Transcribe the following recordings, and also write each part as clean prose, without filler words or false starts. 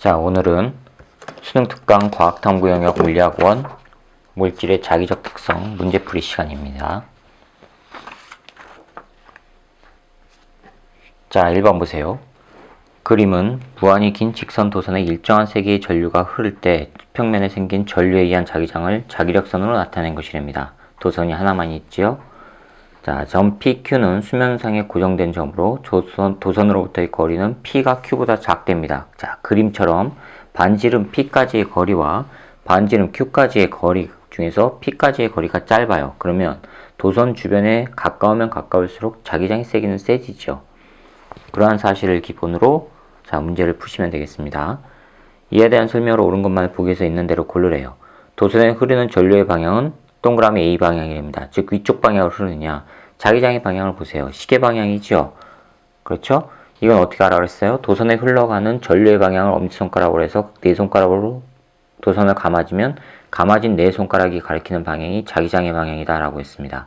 자, 오늘은 수능 특강 과학탐구 영역 물리학원 물질의 자기적 특성 문제풀이 시간입니다. 자, 1번 보세요. 그림은 무한히 긴 직선 도선의 일정한 세기의 전류가 흐를 때 수평면에 생긴 전류에 의한 자기장을 자기력선으로 나타낸 것이랍니다. 도선이 하나만 있지요. 자, 점 PQ는 수면상에 고정된 점으로 도선으로부터의 거리는 P가 Q보다 작답니다. 자, 그림처럼 반지름 P까지의 거리와 반지름 Q까지의 거리 중에서 P까지의 거리가 짧아요. 그러면 도선 주변에 가까우면 가까울수록 자기장의 세기는 세지죠. 그러한 사실을 기본으로 자, 문제를 푸시면 되겠습니다. 이에 대한 설명으로 옳은 것만을 보기에서 있는 대로 고르래요. 도선에 흐르는 전류의 방향은 동그라미 A 방향이랍니다. 즉 위쪽 방향으로 흐르느냐. 자기장의 방향을 보세요. 시계 방향이죠. 그렇죠? 이건 어떻게 알아 그랬어요? 도선에 흘러가는 전류의 방향을 엄지손가락으로 해서 네 손가락으로 도선을 감아주면 감아진 네 손가락이 가리키는 방향이 자기장의 방향이다 라고 했습니다.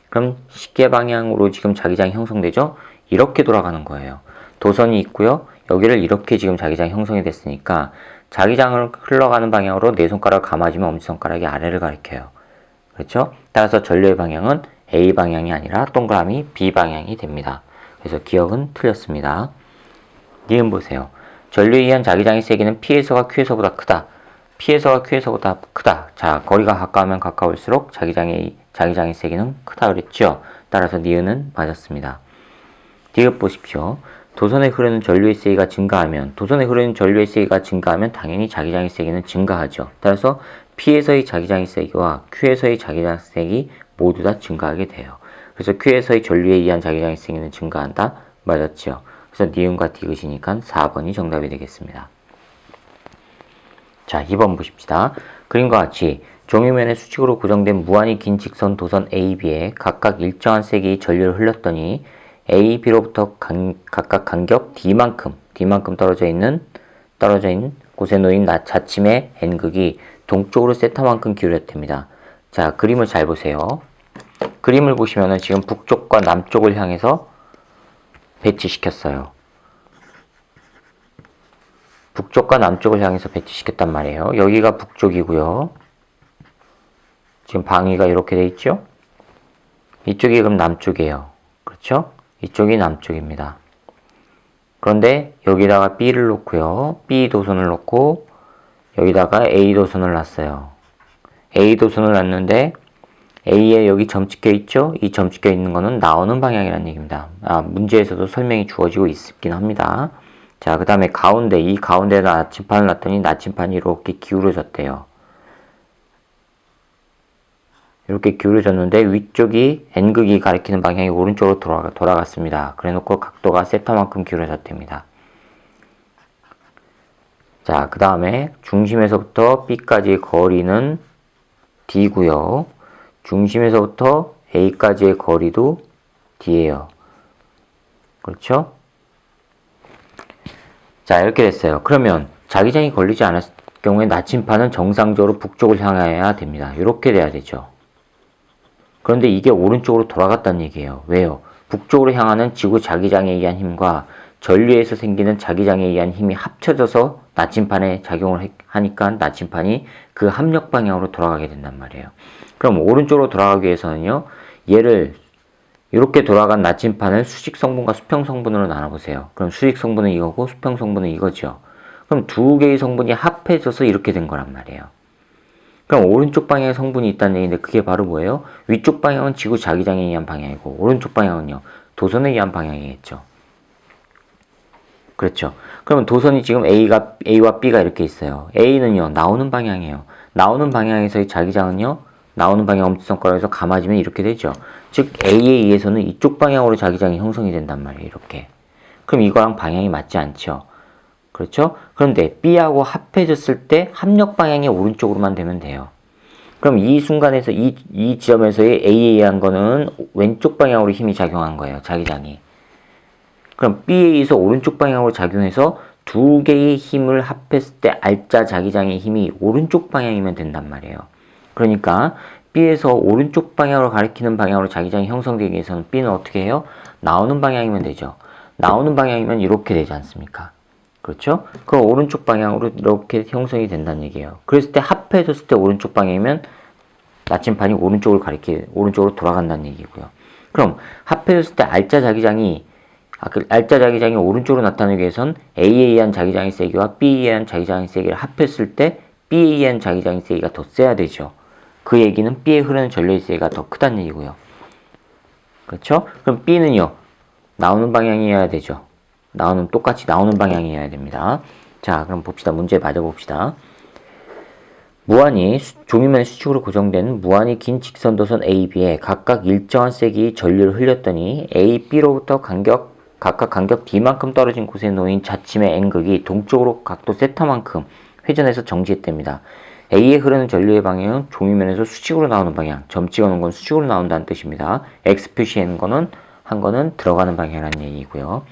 그럼 시계 방향으로 지금 자기장이 형성되죠? 이렇게 돌아가는 거예요. 도선이 있고요. 여기를 이렇게 지금 자기장이 형성이 됐으니까 자기장을 흘러가는 방향으로 네 손가락을 감아주면 엄지손가락이 아래를 가리켜요. 그렇죠? 따라서 전류의 방향은 A 방향이 아니라 동그라미 B 방향이 됩니다. 그래서 기억은 틀렸습니다. 니은 보세요. 전류에 의한 자기장의 세기는 P에서가 Q에서보다 크다. P에서가 Q에서보다 크다. 자, 거리가 가까우면 가까울수록 자기장의 세기는 크다 그랬죠? 따라서 니은은 맞았습니다. 디귿 보십시오. 도선에 흐르는 전류의 세기가 증가하면 당연히 자기장의 세기는 증가하죠. 따라서 P에서의 자기장의 세기와 Q에서의 자기장의 세기 모두 다 증가하게 돼요. 그래서 Q에서의 전류에 의한 자기장의 세기는 증가한다. 맞았죠. 그래서 니은과 디귿이니까 4번이 정답이 되겠습니다. 자, 2번 보십시다. 그림과 같이 종이면에 수직으로 고정된 무한히 긴 직선 도선 A, B에 각각 일정한 세기의 전류를 흘렸더니 A, B로부터 각각 간격 D만큼 떨어져 있는 곳에 놓인 자침의 N극이 동쪽으로 세타만큼 기울였답니다. 자, 그림을 잘 보세요. 그림을 보시면은 지금 북쪽과 남쪽을 향해서 배치시켰어요. 북쪽과 남쪽을 향해서 배치시켰단 말이에요. 여기가 북쪽이고요. 지금 방위가 이렇게 돼 있죠? 이쪽이 그럼 남쪽이에요. 그렇죠? 이쪽이 남쪽입니다. 그런데 여기다가 B를 놓고요. B 도선을 놓고 여기다가 A 도선을 놨어요. A 도선을 놨는데 A에 여기 점 찍혀 있죠? 이 점 찍혀 있는 거는 나오는 방향이라는 얘기입니다. 문제에서도 설명이 주어지고 있긴 합니다. 자, 그 다음에 이 가운데에다 나침판을 놨더니 나침판이 이렇게 기울어졌대요. 이렇게 기울어졌는데 위쪽이 N극이 가리키는 방향이 오른쪽으로 돌아갔습니다. 그래놓고 각도가 세타만큼 기울어졌답니다. 자, 그 다음에 중심에서부터 B까지의 거리는 D고요. 중심에서부터 A까지의 거리도 D예요. 그렇죠? 자, 이렇게 됐어요. 그러면 자기장이 걸리지 않았을 경우에 나침판은 정상적으로 북쪽을 향해야 됩니다. 이렇게 돼야 되죠. 그런데 이게 오른쪽으로 돌아갔다는 얘기예요. 왜요? 북쪽으로 향하는 지구 자기장에 의한 힘과 전류에서 생기는 자기장에 의한 힘이 합쳐져서 나침판에 작용을 하니까 나침판이 그 합력 방향으로 돌아가게 된단 말이에요. 그럼 오른쪽으로 돌아가기 위해서는요. 얘를 이렇게 돌아간 나침판을 수직 성분과 수평 성분으로 나눠보세요. 그럼 수직 성분은 이거고 수평 성분은 이거죠. 그럼 두 개의 성분이 합해져서 이렇게 된 거란 말이에요. 그럼 오른쪽 방향에 성분이 있다는 얘기인데 그게 바로 뭐예요? 위쪽 방향은 지구 자기장에 의한 방향이고 오른쪽 방향은요. 도선에 의한 방향이겠죠. 그렇죠. 그러면 도선이 지금 A와 B가 이렇게 있어요. A는요. 나오는 방향이에요. 나오는 방향에서의 자기장은요. 나오는 방향 엄지손가락에서 감아지면 이렇게 되죠. 즉 A에 의해서는 이쪽 방향으로 자기장이 형성이 된단 말이에요. 이렇게. 그럼 이거랑 방향이 맞지 않죠. 그렇죠? 그런데 B하고 합해졌을 때 합력 방향이 오른쪽으로만 되면 돼요. 그럼 이 순간에서 이 지점에서의 A에 의한 거는 왼쪽 방향으로 힘이 작용한 거예요. 자기장이. 그럼 B에 의해서 오른쪽 방향으로 작용해서 두 개의 힘을 합했을 때 알짜 자기장의 힘이 오른쪽 방향이면 된단 말이에요. 그러니까 B에서 오른쪽 방향으로 가리키는 방향으로 자기장이 형성되기 위해서는 B는 어떻게 해요? 나오는 방향이면 되죠. 나오는 방향이면 이렇게 되지 않습니까? 그렇죠? 그럼 오른쪽 방향으로 이렇게 형성이 된다는 얘기예요. 그랬을 때 합해졌을 때 오른쪽 방향이면 나침판이 오른쪽으로 돌아간다는 얘기고요. 그럼 합해졌을 때 알짜 자기장이 오른쪽으로 나타나기 위해선 A에 의한 자기장의 세기와 B에 의한 자기장의 세기를 합했을 때 B에 의한 자기장의 세기가 더 세야 되죠. 그 얘기는 B에 흐르는 전류의 세기가 더 크다는 얘기고요. 그렇죠? 그럼 B는요, 나오는 방향이어야 되죠. 똑같이 나오는 방향이어야 됩니다. 자, 그럼 봅시다. 문제 맞아봅시다. 무한히 종이면 수축으로 고정된 무한히 긴 직선도선 AB에 각각 일정한 세기의 전류를 흘렸더니 A, B로부터 각각 간격 D만큼 떨어진 곳에 놓인 자침의 N극이 동쪽으로 각도 세타만큼 회전해서 정지했답니다. A에 흐르는 전류의 방향은 종이면에서 수직으로 나오는 방향, 점 찍어놓은 건 수직으로 나온다는 뜻입니다. X 표시한 거는 들어가는 방향이라는 얘기고요.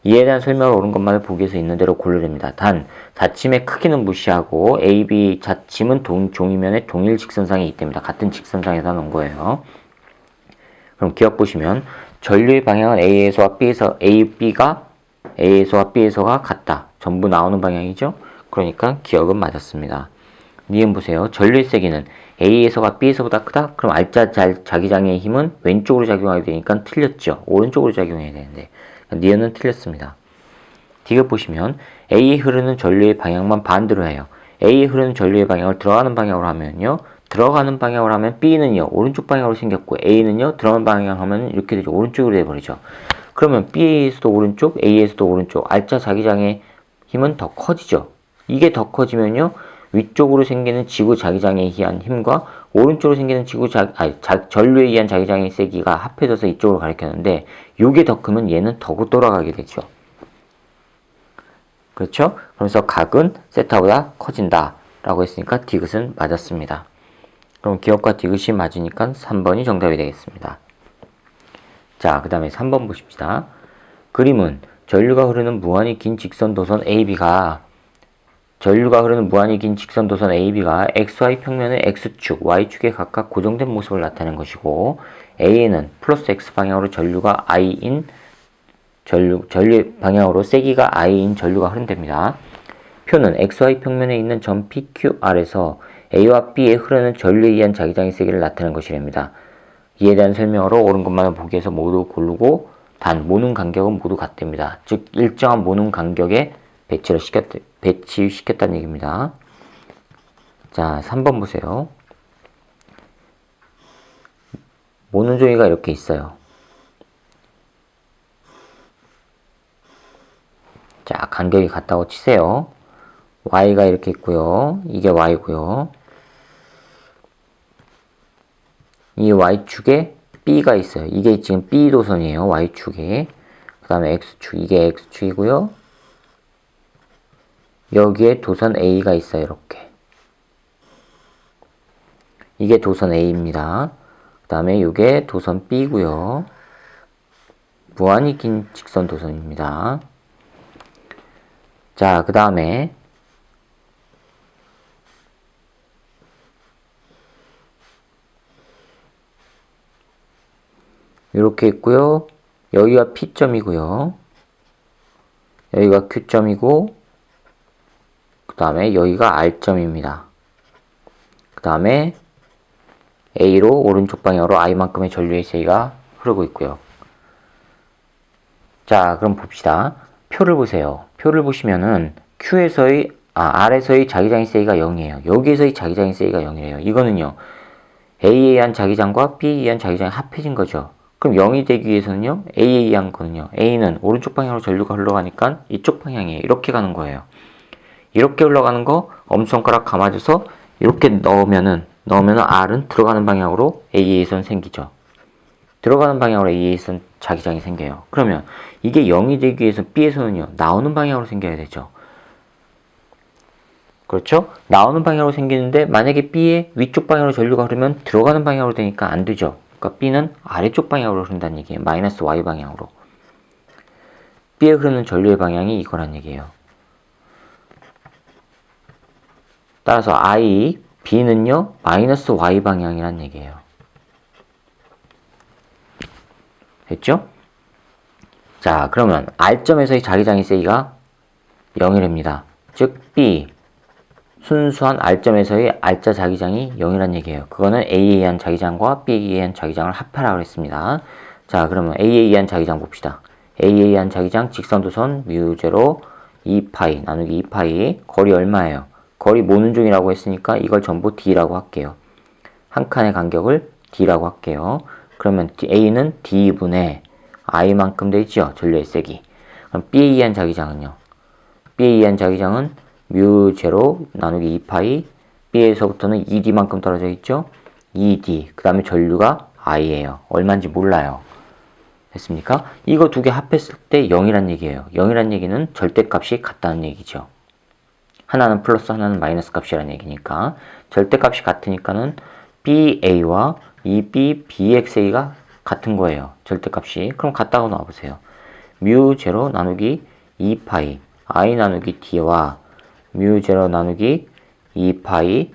이에 대한 설명을 옳은 것만을 보기 위해서 있는 대로 고르랍니다. 단, 자침의 크기는 무시하고 AB 자침은 종이면의 동일 직선상에 있답니다. 같은 직선상에서 놓은 거예요. 그럼 기억 보시면 전류의 방향은 A에서와 B에서가 같다. 전부 나오는 방향이죠. 그러니까 기억은 맞았습니다. 니은 보세요. 전류의 세기는 A에서가 B에서보다 크다? 그럼 알짜 자기장의 힘은 왼쪽으로 작용하게 되니까 틀렸죠. 오른쪽으로 작용해야 되는데 니은은 틀렸습니다. 디귿 보시면 A에 흐르는 전류의 방향만 반대로 해요. A에 흐르는 전류의 방향을 들어가는 방향으로 하면요. 들어가는 방향으로 하면 B는요. 오른쪽 방향으로 생겼고 A는요. 들어가는 방향으로 하면 이렇게 되죠. 오른쪽으로 돼버리죠. 그러면 B에서도 오른쪽, A에서도 오른쪽. 알짜 자기장의 힘은 더 커지죠. 이게 더 커지면요. 위쪽으로 생기는 지구 자기장에 의한 힘과 오른쪽으로 생기는 전류에 의한 자기장의 세기가 합해져서 이쪽으로 가리켰는데 요게 더 크면 얘는 더 돌아가게 되죠. 그렇죠? 그래서 각은 세타보다 커진다 라고 했으니까 디귿은 맞았습니다. 그럼 기억과 디귿이 맞으니까 3번이 정답이 되겠습니다. 자, 그 다음에 3번 보십시다. 그림은 전류가 흐르는 무한히 긴 직선도선 AB가 XY 평면의 X축, Y축에 각각 고정된 모습을 나타내는 것이고 A에는 플러스 X 방향으로 전류의 방향으로 세기가 I인 전류가 흐른답니다. 표는 XY 평면에 있는 점 PQR에서 A와 B에 흐르는 전류에 의한 자기장의 세기를 나타내는 것이랍니다. 이에 대한 설명으로 옳은 것만을 보기 위해서 모두 고르고 단 모는 간격은 모두 같답니다. 즉 일정한 모는 간격에 배치시켰다는 얘기입니다. 자, 3번 보세요. 모는 종이가 이렇게 있어요. 자, 간격이 같다고 치세요. Y가 이렇게 있고요. 이게 Y고요. 이 Y축에 B가 있어요. 이게 지금 B 도선이에요. Y축에. 그 다음에 X축, 이게 X축이고요. 여기에 도선 A가 있어요. 이렇게. 이게 도선 A입니다. 그 다음에 이게 도선 B고요. 무한히 긴 직선 도선입니다. 자, 그 다음에 이렇게 있고요. 여기가 P점이고요. 여기가 Q점이고 그 다음에 여기가 R점입니다. 그 다음에 A로 오른쪽 방향으로 I만큼의 전류의 세기가 흐르고 있고요. 자, 그럼 봅시다. 표를 보세요. 표를 보시면은 R에서의 자기장의 세기가 0이에요. 여기에서의 자기장의 세기가 0이에요. 이거는요. A에 의한 자기장과 B에 의한 자기장이 합해진 거죠. 그럼 0이 되기 위해서는요. A에 의한 거는요. A는 오른쪽 방향으로 전류가 흘러가니까 이쪽 방향이에요. 이렇게 가는 거예요. 이렇게 흘러가는 거 엄지손가락 감아줘서 이렇게 넣으면은 R은 들어가는 방향으로 A에선 생기죠. 들어가는 방향으로 A에선 자기장이 생겨요. 그러면 이게 0이 되기 위해서 B에서는요. 나오는 방향으로 생겨야 되죠. 그렇죠? 나오는 방향으로 생기는데 만약에 B의 위쪽 방향으로 전류가 흐르면 들어가는 방향으로 되니까 안 되죠. 그러니까 B는 아래쪽 방향으로 흐른다는 얘기예요. 마이너스 Y 방향으로. B에 흐르는 전류의 방향이 이거란 얘기예요. 따라서 B는요. 마이너스 Y 방향이란 얘기예요. 됐죠? 자, 그러면 R점에서의 자기장의 세기가 0이랍니다. 즉 B 순수한 R점에서의 R자 자기장이 0이란 얘기예요. 그거는 A에 의한 자기장과 B에 의한 자기장을 합하라고 했습니다. 자, 그러면 A에 의한 자기장 봅시다. A에 의한 자기장 직선도선 μ0 2파이 나누기 2파이 거리 얼마예요? 거리 모눈종이라고 했으니까 이걸 전부 D라고 할게요. 한 칸의 간격을 D라고 할게요. 그러면 A는 D분의 I만큼 되죠. 전류의 세기. 그럼 B에 의한 자기장은요. B에 의한 자기장은 μ0 나누기 2파이 B에서부터는 2D만큼 떨어져 있죠. 2D 그 다음에 전류가 I예요. 얼마인지 몰라요. 됐습니까? 이거 두 개 합했을 때 0이란 얘기예요. 0이란 얘기는 절대값이 같다는 얘기죠. 하나는 플러스 하나는 마이너스 값이라는 얘기니까 절대값이 같으니까는 BA와 이 BXA가 같은 거예요. 절대값이. 그럼 같다고 놔보세요. μ0 나누기 2파이 I 나누기 D와 μ0 나누기 2파이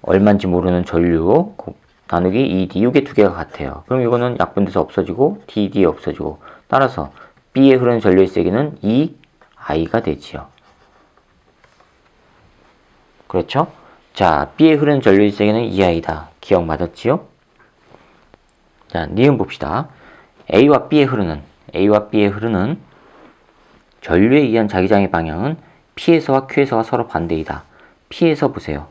얼마인지 모르는 전류 나누기 2D 이게 두 개가 같아요. 그럼 이거는 약분돼서 없어지고 DD 없어지고 따라서 B에 흐르는 전류의 세기는 2I가 되지요. 그렇죠? 자, B에 흐르는 전류의 세기는 2I다. 기억 맞았지요? 자, 니은 봅시다. A와 B에 흐르는 전류에 의한 자기장의 방향은 P에서와 Q에서가 서로 반대이다. P에서 보세요.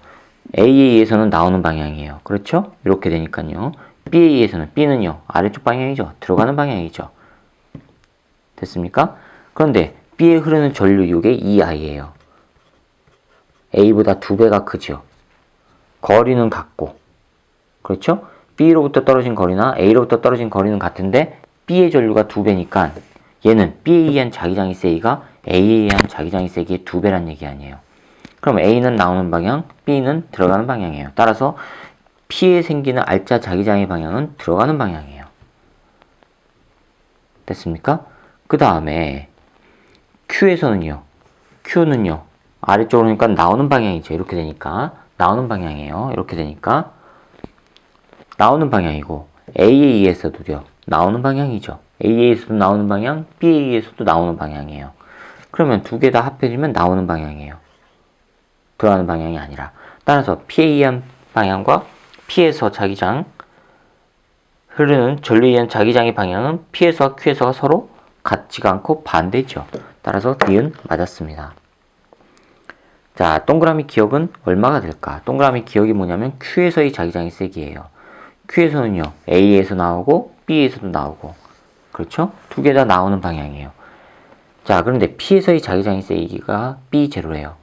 A에 의해서는 나오는 방향이에요. 그렇죠? 이렇게 되니까요. B에 의해서는 B는요. 아래쪽 방향이죠. 들어가는 방향이죠. 됐습니까? 그런데 B에 흐르는 전류 이게 2I예요. A보다 2배가 크죠. 거리는 같고 그렇죠? B로부터 떨어진 거리나 A로부터 떨어진 거리는 같은데 B의 전류가 2배니까 얘는 B에 의한 자기장의 세기가 A에 의한 자기장의 세기의 2배란 얘기 아니에요. 그럼 A는 나오는 방향, B는 들어가는 방향이에요. 따라서 P에 생기는 R자 자기장의 방향은 들어가는 방향이에요. 됐습니까? 그 다음에 Q에서는요. Q는요. 아래쪽으로 오니까 나오는 방향이죠. 이렇게 되니까 나오는 방향이에요. 이렇게 되니까 나오는 방향이고 A에 의해서도요. 나오는 방향이죠. A에 의해서도 나오는 방향, B에 의해서도 나오는 방향이에요. 그러면 두 개 다 합해지면 나오는 방향이에요. 들어가는 방향이 아니라. 따라서 P에 의한 방향과 P에서 자기장 흐르는 전류에 의한 자기장의 방향은 P에서와 Q에서가 서로 같지가 않고 반대죠. 따라서 니은 맞았습니다. 자, 동그라미 기억은 얼마가 될까? 동그라미 기억이 뭐냐면 Q에서의 자기장의 세기예요. Q에서는요. A에서 나오고 B에서도 나오고 그렇죠? 두 개 다 나오는 방향이에요. 자, 그런데 P에서의 자기장의 세기가 B0예요.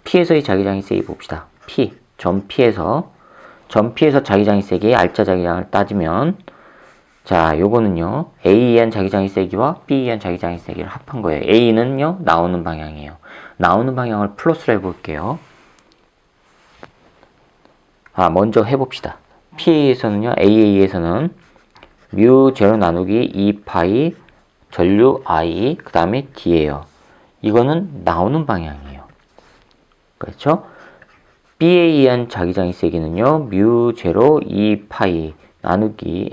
P에서의 자기장의 세기 봅시다. P, 점 P에서 자기장의 세기의 R자 자기장을 따지면 자, 요거는요. A에 의한 자기장의 세기와 B에 의한 자기장의 세기를 합한 거예요. A는요. 나오는 방향이에요. 나오는 방향을 플러스로 해볼게요. 먼저 해봅시다. P에서는요. A에 의해서는 μ0 나누기 2파이 전류 I 그 다음에 D예요. 이거는 나오는 방향이에요. 그렇죠? B에 의한 자기장의 세기는요. μ0 2파이 나누기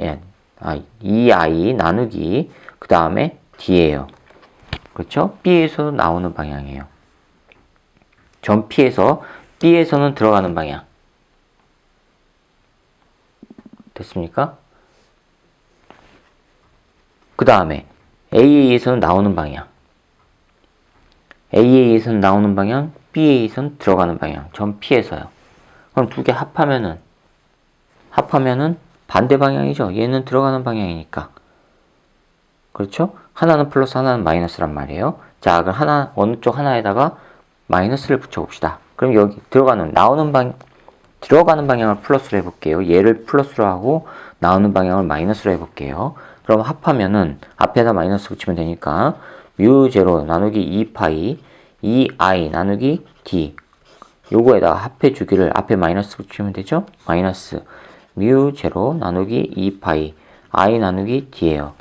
2I 나누기 그 다음에 D예요. 그렇죠? B에서 나오는 방향이에요. 전 P에서 B에서는 들어가는 방향. 됐습니까? 그 다음에 A에 의해서는 나오는 방향. A에 의해서는 나오는 방향, B에 의해서는 들어가는 방향. 전 P에서요. 그럼 두 개 합하면은 반대 방향이죠. 얘는 들어가는 방향이니까. 그렇죠? 하나는 플러스 하나는 마이너스란 말이에요. 자, 그럼 어느 쪽 하나에다가 마이너스를 붙여봅시다. 그럼 여기 들어가는 방향을 플러스로 해볼게요. 얘를 플러스로 하고 나오는 방향을 마이너스로 해볼게요. 그럼 합하면은 앞에다 마이너스 붙이면 되니까 μ0 나누기 2파이 2i 나누기 d 요거에다가 합해주기를 앞에 마이너스 붙이면 되죠? 마이너스 μ0 나누기 2파이 i 나누기 d예요.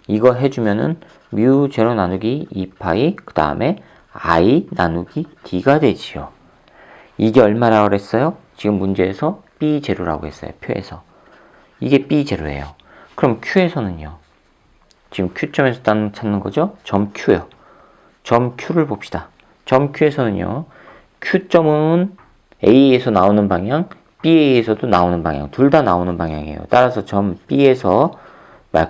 이거 해주면은 μ0 나누기 2파이 그 다음에 i 나누기 d가 되지요. 이게 얼마라고 그랬어요? 지금 문제에서 B0라고 했어요. 표에서. 이게 B0예요. 그럼 Q에서는요. 지금 Q점에서 찾는 거죠? 점 Q요. 점 Q를 봅시다. 점 Q에서는요. Q점은 A에서 나오는 방향, B에서도 나오는 방향, 둘 다 나오는 방향이에요. 따라서 점 B에서,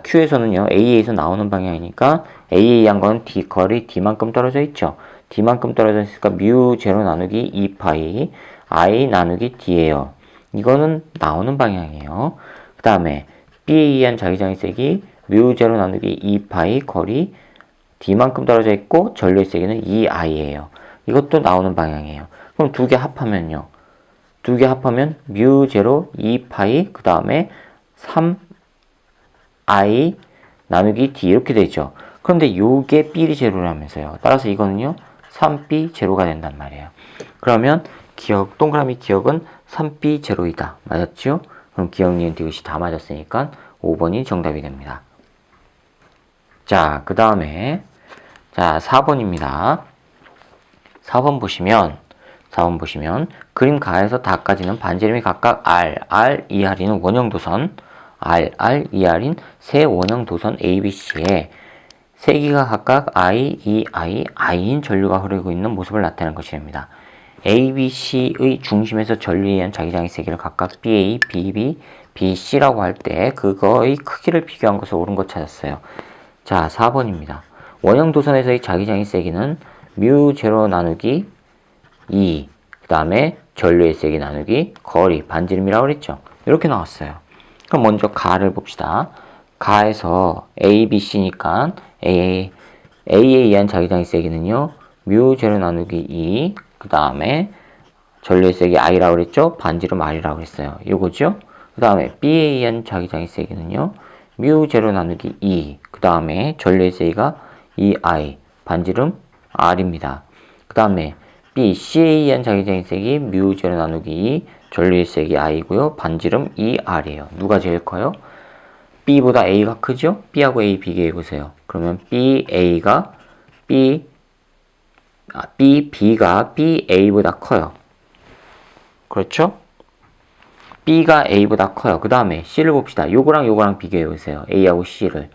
Q에서는요, A에서 나오는 방향이니까 A에 의한 건 D, 거리 D만큼 떨어져 있죠. D만큼 떨어져 있으니까 뮤 제로 나누기 2파이 I 나누기 D예요. 이거는 나오는 방향이에요. 그 다음에 B에 의한 자기장의 세기 뮤 제로 나누기 2파이 거리 D만큼 떨어져 있고 전류의 세기는 2I예요. 이것도 나오는 방향이에요. 그럼 두 개 합하면요. 두 개 합하면 뮤 제로 2파이 그 다음에 3I 나누기 D 이렇게 되죠. 그런데 요게 B 제로라면서요. 따라서 이거는요. 3B 제로가 된단 말이에요. 그러면 기억, 동그라미 기억은 3B 제로이다. 맞았죠? 그럼 기억, 니은, 디귿이 다 맞았으니까 5번이 정답이 됩니다. 자, 그 다음에 자 4번입니다. 4번 보시면 그림 가에서 다까지는 반지름이 각각 R, R, ER인 원형도선 R, R, ER인 세 원형도선 ABC에 세기가 각각 I, E, I인 전류가 흐르고 있는 모습을 나타내는 것입니다. ABC의 중심에서 전류에 의한 자기장의 세기를 각각 BA, BB, BC라고 할 때 그거의 크기를 비교한 것을 옳은 것 찾았어요. 자 4번입니다. 원형 도선에서의 자기장의 세기는 뮤 제로 나누기 2, 그 다음에 전류의 세기 나누기 거리, 반지름이라고 그랬죠. 이렇게 나왔어요. 그럼 먼저 가를 봅시다. 가에서 A, B, C니까 A에 의한 자기장의 세기는요. 뮤 제로 나누기 2, 그 다음에 전류의 세기 I라고 그랬죠. 반지름 R이라고 그랬어요. 요거죠. 그 다음에 B에 의한 자기장의 세기는요. 뮤 제로 나누기 2, 그 다음에 전류의 세기가 2I, 반지름 R입니다. 그 다음에 B, C에 의한 자기장의 세기 뮤 제로 나누기 2, 전류의 세기 I고요. 반지름 2R이에요. 누가 제일 커요? B보다 A가 크죠? B하고 A 비교해보세요. 그러면 B가 BA보다 커요. 그렇죠? B가 A보다 커요. 그 다음에 C를 봅시다. 요거랑 비교해보세요. A하고 C를.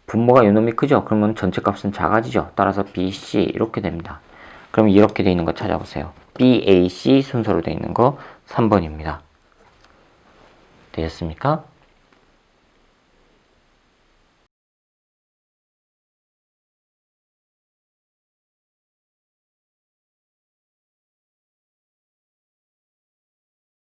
분모가 요놈이 크죠? 그러면 전체 값은 작아지죠? 따라서 B, C 이렇게 됩니다. 그럼 이렇게 돼 있는 거 찾아보세요. B, A, C 순서로 돼 있는 거 3번입니다. 되셨습니까?